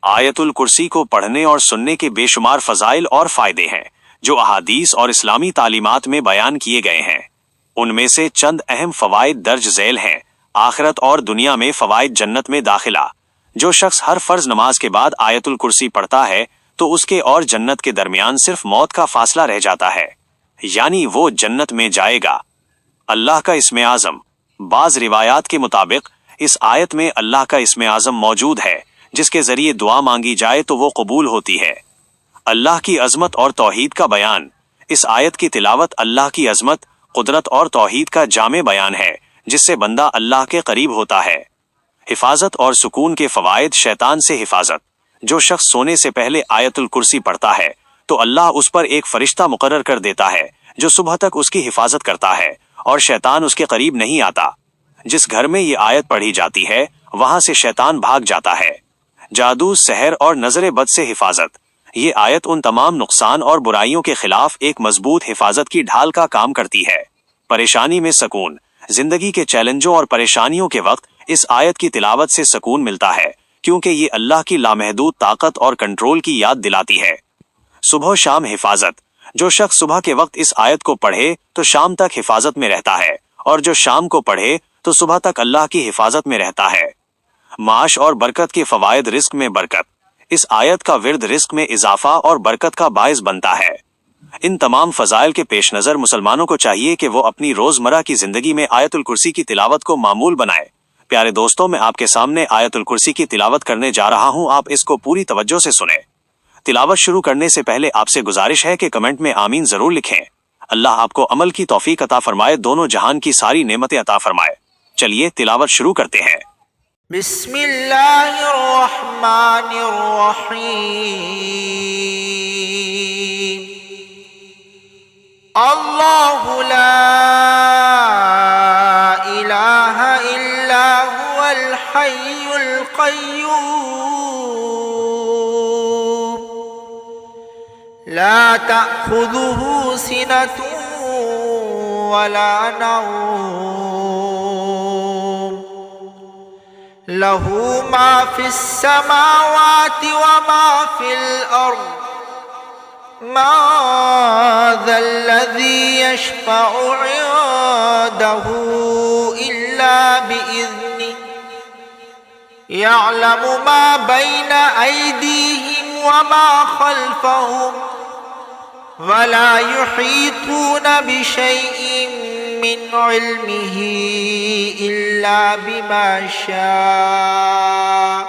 آیت الکرسی کو پڑھنے اور سننے کے بے شمار فضائل اور فائدے ہیں جو احادیث اور اسلامی تعلیمات میں بیان کیے گئے ہیں۔ ان میں سے چند اہم فوائد درج ذیل ہیں۔ آخرت اور دنیا میں فوائد: جنت میں داخلہ۔ جو شخص ہر فرض نماز کے بعد آیت الکرسی پڑھتا ہے تو اس کے اور جنت کے درمیان صرف موت کا فاصلہ رہ جاتا ہے، یعنی وہ جنت میں جائے گا۔ اللہ کا اسم اعظم۔ بعض روایات کے مطابق اس آیت میں اللہ کا اسم اعظم موجود ہے جس کے ذریعے دعا مانگی جائے تو وہ قبول ہوتی ہے۔ اللہ کی عظمت اور توحید کا بیان۔ اس آیت کی تلاوت اللہ کی عظمت، قدرت اور توحید کا جامع بیان ہے جس سے بندہ اللہ کے قریب ہوتا ہے۔ حفاظت اور سکون کے فوائد: شیطان سے حفاظت۔ جو شخص سونے سے پہلے آیت الکرسی پڑھتا ہے تو اللہ اس پر ایک فرشتہ مقرر کر دیتا ہے جو صبح تک اس کی حفاظت کرتا ہے اور شیطان اس کے قریب نہیں آتا۔ جس گھر میں یہ آیت پڑھی جاتی ہے وہاں سے شیطان بھاگ جاتا ہے۔ جادو، سحر اور نظر بد سے حفاظت۔ یہ آیت ان تمام نقصان اور برائیوں کے خلاف ایک مضبوط حفاظت کی ڈھال کا کام کرتی ہے۔ پریشانی میں سکون۔ زندگی کے چیلنجوں اور پریشانیوں کے وقت اس آیت کی تلاوت سے سکون ملتا ہے کیونکہ یہ اللہ کی لامحدود طاقت اور کنٹرول کی یاد دلاتی ہے۔ صبح و شام حفاظت۔ جو شخص صبح کے وقت اس آیت کو پڑھے تو شام تک حفاظت میں رہتا ہے، اور جو شام کو پڑھے تو صبح تک اللہ کی حفاظت میں رہتا ہے۔ معاش اور برکت کے فوائد۔ رزق میں برکت۔ اس آیت کا ورد رزق میں اضافہ اور برکت کا باعث بنتا ہے۔ ان تمام فضائل کے پیش نظر مسلمانوں کو چاہیے کہ وہ اپنی روزمرہ کی زندگی میں آیت الکرسی کی تلاوت کو معمول بنائے۔ پیارے دوستوں، میں آپ کے سامنے آیت الکرسی کی تلاوت کرنے جا رہا ہوں، آپ اس کو پوری توجہ سے سنیں۔ تلاوت شروع کرنے سے پہلے آپ سے گزارش ہے کہ کمنٹ میں آمین ضرور لکھیں۔ اللہ آپ کو عمل کی توفیق عطا فرمائے، دونوں جہان کی ساری نعمتیں عطا فرمائے۔ چلیے تلاوت شروع کرتے ہیں۔ بسم اللہ الرحمن الرحیم۔ اللہ لا الہ الا هو الحی القیوم لا تأخذه سنة ولا نوم له ما في السماوات وما في الأرض ما ذا الذي يشفع عنده إلا بإذنه يعلم ما بين أيديهم وما خلفهم ولا يحيطون بشيء من علمه إلا بما شاء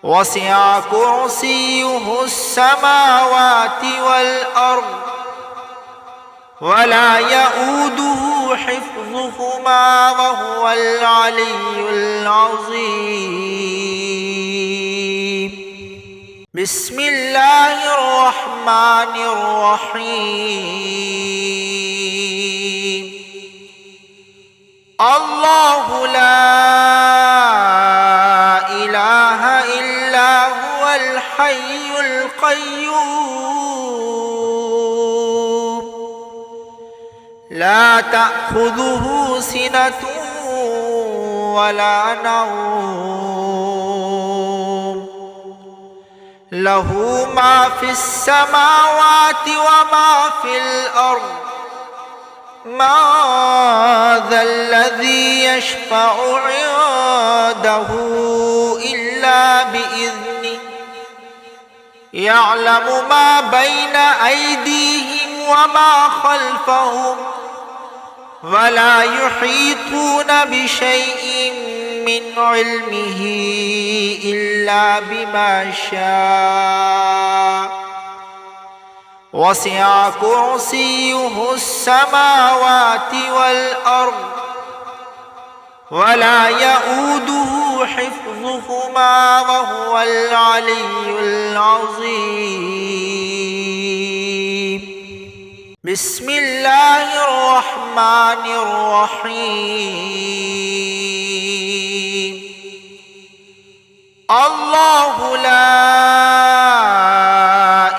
وسع كرسيه السماوات والأرض ولا يؤوده حفظهما وهو العلي العظيم بسم الله الرحمن الرحيم الله لا إله إلا هو الحي القيوم لا تأخذه سنة ولا نوم له ما في السماوات وما في الأرض ما ذا الذي يشفع عنده إلا بإذنه يعلم ما بين أيديهم وما خلفهم ولا يحيطون بشيء من علمه إلا بما شاء وسع كرسيه السماوات والأرض ولا يؤوده حفظهما وهو العلي العظيم بسم الله الرحمن الرحيم الله لا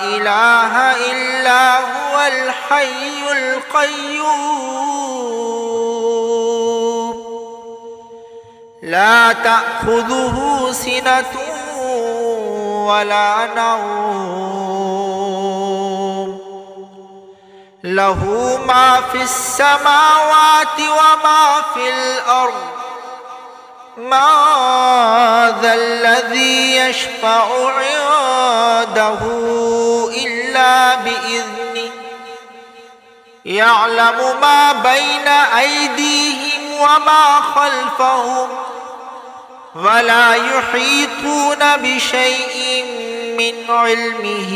إله إلا هو الحي القيوم لا تأخذه سنة ولا نوم له ما في السماوات وما في الأرض ما ذا الذي يشفع عنده إلا بإذنه يعلم ما بين أيديهم وما خلفهم ولا يحيطون بشيء من علمه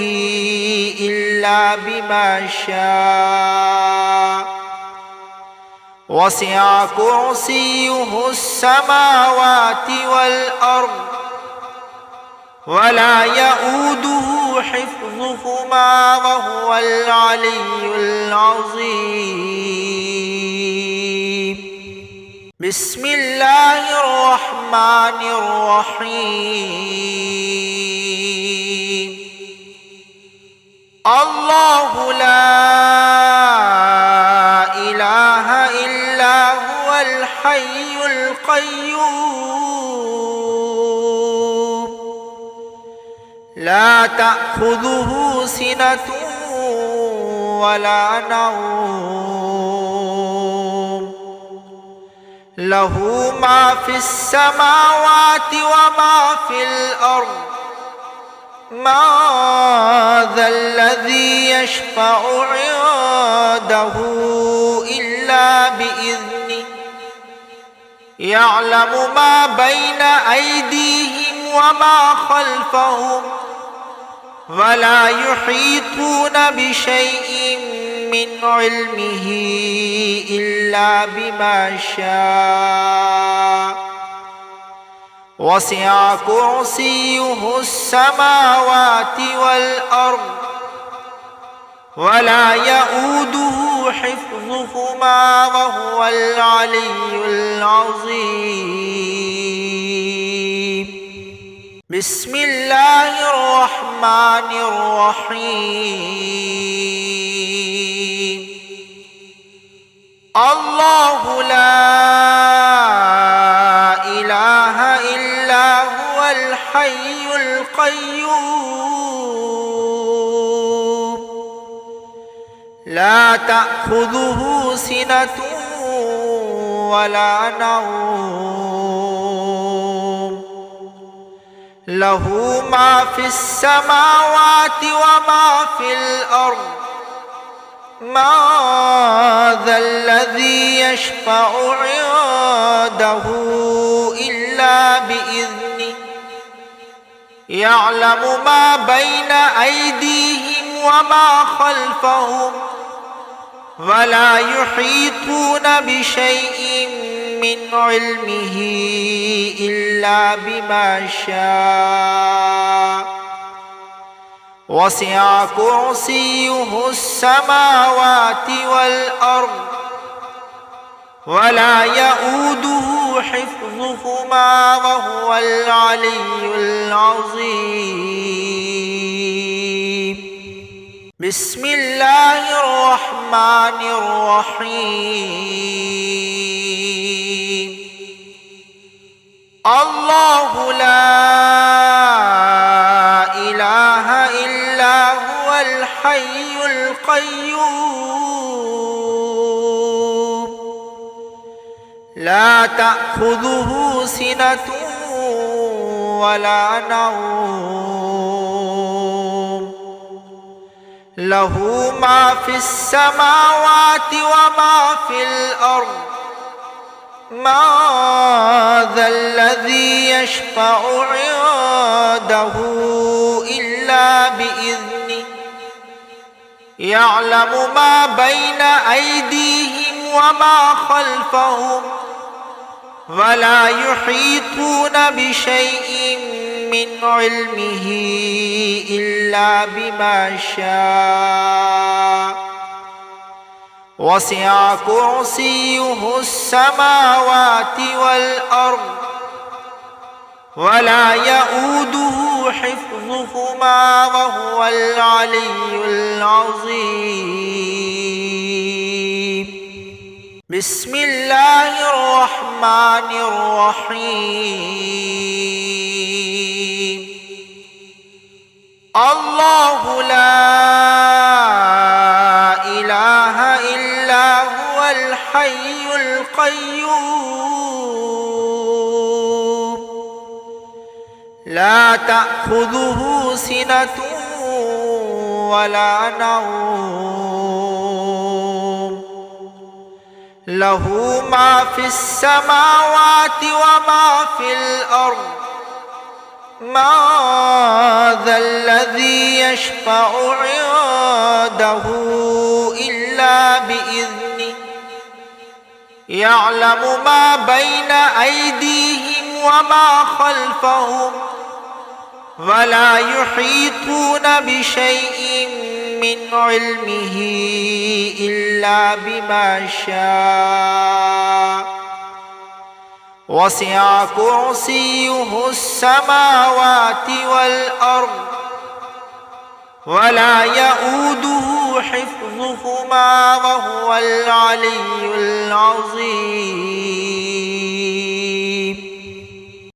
إلا بما شاء وسع كرسيه السماوات والأرض ولا يؤوده حفظهما وهو العلي العظيم بسم الله الرحمن الرحيم الله لا إله إلا هو الحي القيوم لا تأخذه سنة ولا نوم له ما في السماوات وما في الأرض ما ذا الذي يشفع عنده إلا بإذنه يعلم ما بين أيديهم وما خلفهم ولا يحيطون بشيء من علمه إلا بما شاء وسع كرسيه السماوات والأرض ولا يؤوده حفظهما وهو العلي العظيم بسم الله الرحمن الرحيم الله لا إله إلا هو الحي القيوم لا تأخذه سنة ولا نوم له ما في السماوات وما في الأرض ما ذا الذي يشفع عنده إلا بإذنه يعلم ما بين أيديهم وما خلفهم ولا يحيطون بشيء من علمه إلا بما شاء وسع كرسيه السماوات والأرض ولا يؤوده حفظهما وهو العلي العظيم بسم الله الرحمن الرحيم الرحمن الرحيم. الله لا إله إلا هو الحي القيوم لا تأخذه سنة ولا نوم له ما في السماوات وما في الأرض ما ذا الذي يشفع عنده إلا بإذنه يعلم ما بين أيديهم وما خلفهم ولا يحيطون بشيء من علمه إلا بما شاء وسع كرسيه السماوات والأرض ولا يؤوده حفظهما وهو العلي العظيم بسم الله الرحمن الرحيم الله لا إله إلا هو الحي القيوم لا تأخذه سنة ولا نوم له ما في السماوات وما في الأرض ما ذا الذي يشفع عنده إلا بإذنه يعلم ما بين أيديهم وما خلفهم ولا يحيطون بشيء من علمه إلا بما شاء وسع كرسيه السماوات والأرض ولا يؤوده حفظهما وهو العلي العظيم بسم الله الرحمن الرحيم الله لا إله إلا هو الحي القيوم لا تأخذه سنة ولا نوم له ما في السماوات وما في الأرض ما ذا الذي يشفع عنده إلا بإذنه يعلم ما بين أيديهم وما خلفهم ولا يحيطون بشيء من علمه إلا بما شاء وسع كرسيه السماوات والأرض ولا يؤوده حفظهما وهو العلي العظيم